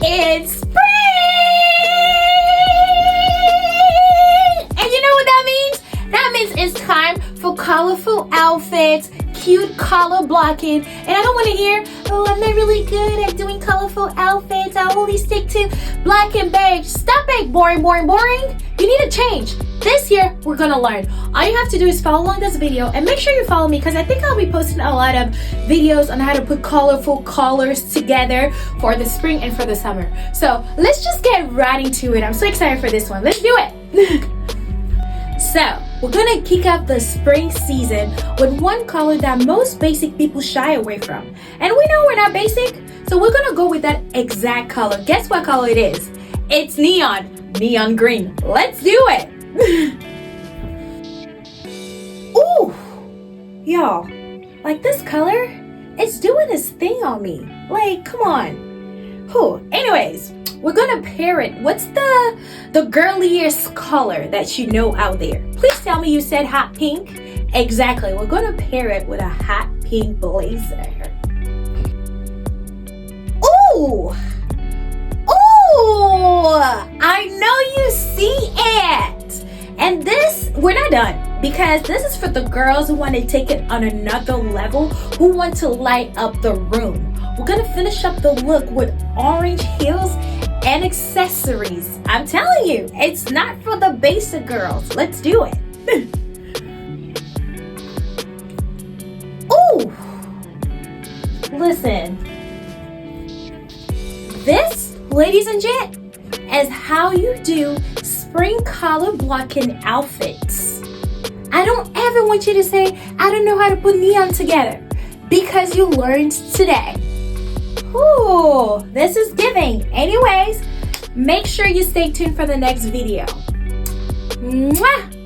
It's spring! And you know what that means? That means it's time for colorful outfits, cute color blocking. And I don't want to hear, oh, I'm not really good at doing colorful outfits. I only stick to black and beige. Stop it, boring, boring, boring. You need to change. This year, we're gonna learn. All you have to do is follow along this video and make sure you follow me because I think I'll be posting a lot of videos on how to put colorful colors together for the spring and for the summer. So let's just get right into it. I'm so excited for this one. Let's do it. So we're gonna kick off the spring season with one color that most basic people shy away from. And we know we're not basic, so we're gonna go with that exact color. Guess what color it is? It's neon green. Let's do it. Ooh, y'all, like this color, it's doing this thing on me. Like, come on. Whew. Anyways, we're gonna pair it. What's the girliest color that you know out there? Please tell me you said hot pink. Exactly. We're gonna pair it with a hot pink blazer. Ooh. Ooh, I know you see it. And this, we're not done because this is for the girls who want to take it on another level, who want to light up the room. We're gonna finish up the look with orange heels and accessories. I'm telling you, it's not for the basic girls. Let's do it. Ooh, listen. This, ladies and gents, is how you do spring color blocking outfits. I don't ever want you to say, I don't know how to put neon together, because you learned today. Ooh, this is giving. Anyways, make sure you stay tuned for the next video. Mwah!